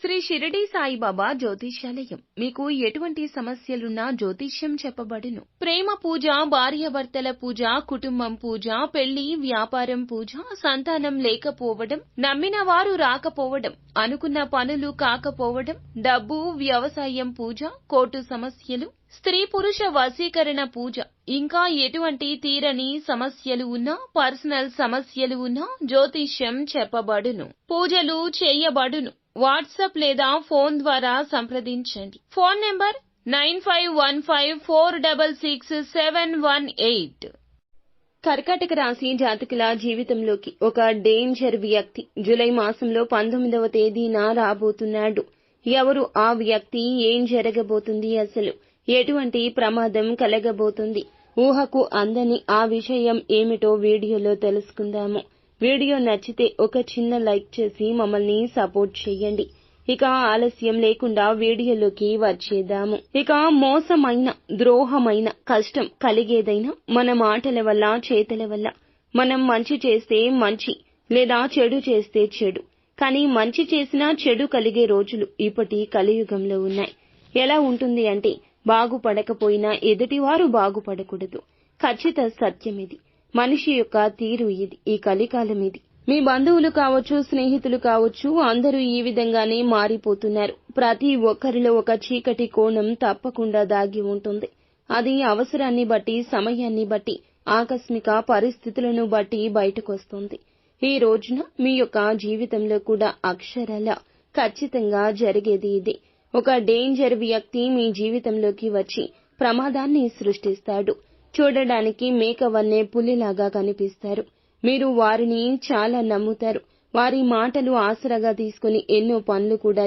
శ్రీ షిరిడి సాయిబాబా జ్యోతిష్యాలయం మీకు ఎటువంటి సమస్యలున్నా జ్యోతిష్యం చెప్పబడును. ప్రేమ పూజ, భార్యాభర్తల పూజ, కుటుంబం పూజ, పెళ్లి, వ్యాపారం పూజ, సంతానం లేకపోవడం, నమ్మిన వారు రాకపోవడం, అనుకున్న పనులు కాకపోవడం, డబ్బు, వ్యవసాయం పూజ, కోర్టు సమస్యలు, స్త్రీ పురుష వశీకరణ పూజ, ఇంకా ఎటువంటి తీరని సమస్యలు ఉన్నా, పర్సనల్ సమస్యలు ఉన్నా జ్యోతిష్యం చెప్పబడును. పూజలు చేయబడును. వాట్సాప్ లేదా ఫోన్ ద్వారా సంప్రదించండి. Phone number 9515466718. కర్కాటక రాశి జాతకుల జీవితంలోకి ఒక డేంజర్ వ్యక్తి జూలై మాసంలో 19వ తేదీన రాబోతున్నాడు. ఎవరు ఆ వ్యక్తి? ఏం జరగబోతుంది? అసలు ఎటువంటి ప్రమాదం కలగబోతుంది? ఊహకు అందని ఆ విషయం ఏమిటో వీడియోలో తెలుసుకుందాము. వీడియో నచ్చితే ఒక చిన్న లైక్ చేసి మమ్మల్ని సపోర్ట్ చేయండి. ఇక ఆలస్యం లేకుండా వీడియోలోకి వచ్చేద్దాము. ఇక మోసమైన, ద్రోహమైన, కష్టం కలిగేదైనా మన మాటల వల్ల, చేతల వల్ల. మనం మంచి చేస్తే మంచి, లేదా చెడు చేస్తే చెడు. కానీ మంచి చేసినా చెడు కలిగే రోజులు ఇప్పటి కలియుగంలో ఉన్నాయి. ఎలా ఉంటుంది అంటే, బాగుపడకపోయినా ఎదుటివారు బాగుపడకూడదు. ఖచ్చిత సత్యమిది. మనిషి యొక్క తీరు ఇది. ఈ కలికాలం ఇది. మీ బంధువులు కావచ్చు, స్నేహితులు కావచ్చు, అందరూ ఈ విధంగానే మారిపోతున్నారు. ప్రతి ఒక్కరిలో ఒక చీకటి కోణం తప్పకుండా దాగి ఉంటుంది. అది అవసరాన్ని బట్టి, సమయాన్ని బట్టి, ఆకస్మిక పరిస్థితులను బట్టి బయటకొస్తుంది. ఈ రోజున మీ యొక్క జీవితంలో కూడా అక్షరాల ఖచ్చితంగా జరిగేది ఇదే. ఒక డేంజర్ వ్యక్తి మీ జీవితంలోకి వచ్చి ప్రమాదాన్ని సృష్టిస్తాడు. చూడడానికి మేకవన్నే పులిలాగా కనిపిస్తారు. మీరు వారిని చాలా నమ్ముతారు. వారి మాటలు ఆసరాగా తీసుకుని ఎన్నో పనులు కూడా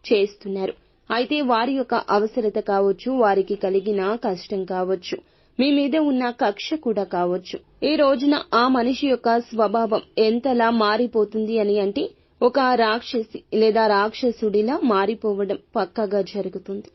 చేస్తున్నారు. అయితే వారి యొక్క అవసరత కావచ్చు, వారికి కలిగిన కష్టం కావచ్చు, మీ మీద ఉన్న కక్ష కూడా కావచ్చు. ఈ రోజున ఆ మనిషి యొక్క స్వభావం ఎంతలా మారిపోతుంది అని అంటే, ఒక రాక్షసి లేదా రాక్షసుడిలా మారిపోవడం పక్కాగా జరుగుతుంది.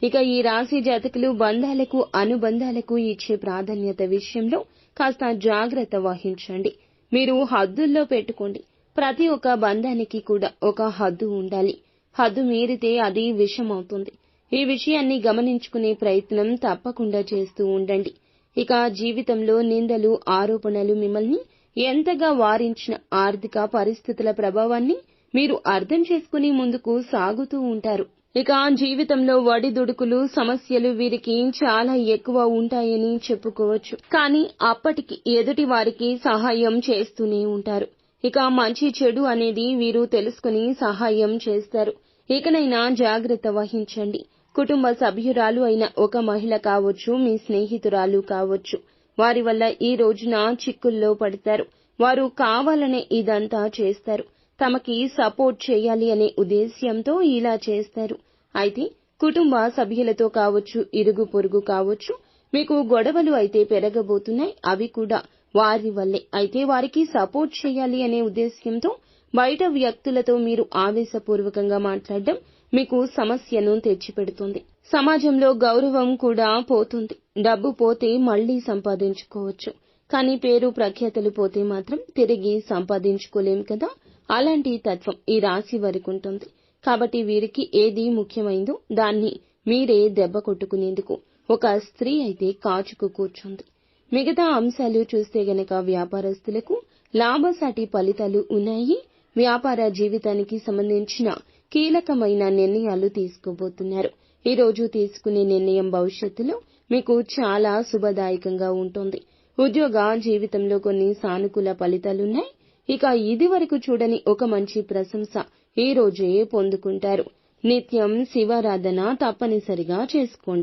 ఇక ఈ రాశి జాతకులు బంధాలకు, అనుబంధాలకు ఇచ్చే ప్రాధాన్యత విషయంలో కాస్త జాగ్రత్త వహించండి. మీరు హద్దుల్లో పెట్టుకోండి. ప్రతి ఒక్క బంధానికి కూడా ఒక హద్దు ఉండాలి. హద్దు మీరితే అది విషమవుతుంది. ఈ విషయాన్ని గమనించుకునే ప్రయత్నం తప్పకుండా చేస్తూ ఉండండి. ఇక జీవితంలో నిందలు, ఆరోపణలు మిమ్మల్ని ఎంతగా వారించిన ఆర్థిక పరిస్థితుల ప్రభావాన్ని మీరు అర్థం చేసుకుని ముందుకు సాగుతూ ఉంటారు. ఇక జీవితంలో ఒడిదుడుకులు, సమస్యలు వీరికి చాలా ఎక్కువ ఉంటాయని చెప్పుకోవచ్చు. కానీ అప్పటికి ఎదుటి వారికి సహాయం చేస్తూనే ఉంటారు. ఇక మంచి చెడు అనేది వీరు తెలుసుకుని సహాయం చేస్తారు. ఇకనైనా జాగ్రత్త వహించండి. కుటుంబ సభ్యురాలు అయిన ఒక మహిళ కావచ్చు, మీ స్నేహితురాలు కావచ్చు, వారి వల్ల ఈ రోజున చిక్కుల్లో పడతారు. వారు కావాలనే ఇదంతా చేస్తారు. తమకి సపోర్ట్ చేయాలి అనే ఉద్దేశ్యంతో ఇలా చేస్తారు. అయితే కుటుంబ సభ్యులతో కావచ్చు, ఇరుగు పొరుగు కావచ్చు, మీకు గొడవలు అయితే పెరగబోతున్నాయి. అవి కూడా వారి వల్లే. అయితే వారికి సపోర్ట్ చేయాలి అనే ఉద్దేశ్యంతో బయట వ్యక్తులతో మీరు ఆవేశపూర్వకంగా మాట్లాడడం మీకు సమస్యను తెచ్చిపెడుతుంది. సమాజంలో గౌరవం కూడా పోతుంది. డబ్బు పోతే మళ్లీ సంపాదించుకోవచ్చు. కానీ పేరు ప్రఖ్యాతలు పోతే మాత్రం తిరిగి సంపాదించుకోలేం కదా. అలాంటి తత్వం ఈ రాశి వారికి ఉంటుంది. కాబట్టి వీరికి ఏది ముఖ్యమైందో దాన్ని మీరే దెబ్బ కొట్టుకునేందుకు ఒక స్త్రీ అయితే కాచుకు కూర్చుంది. మిగతా అంశాలు చూస్తే గనక వ్యాపారస్తులకు లాభసాటి ఫలితాలు ఉన్నాయి. వ్యాపార జీవితానికి సంబంధించిన కీలకమైన నిర్ణయాలు తీసుకోబోతున్నారు. ఈ రోజు తీసుకునే నిర్ణయం భవిష్యత్తులో మీకు చాలా శుభదాయకంగా ఉంటుంది. ఉద్యోగ జీవితంలో కొన్ని సానుకూల ఫలితాలున్నాయి. ఇక ఇదివరకు చూడని ఒక మంచి ప్రశంస ఈ రోజే పొందుకుంటారు. నిత్యం శివారాధన తప్పనిసరిగా చేసుకోండి.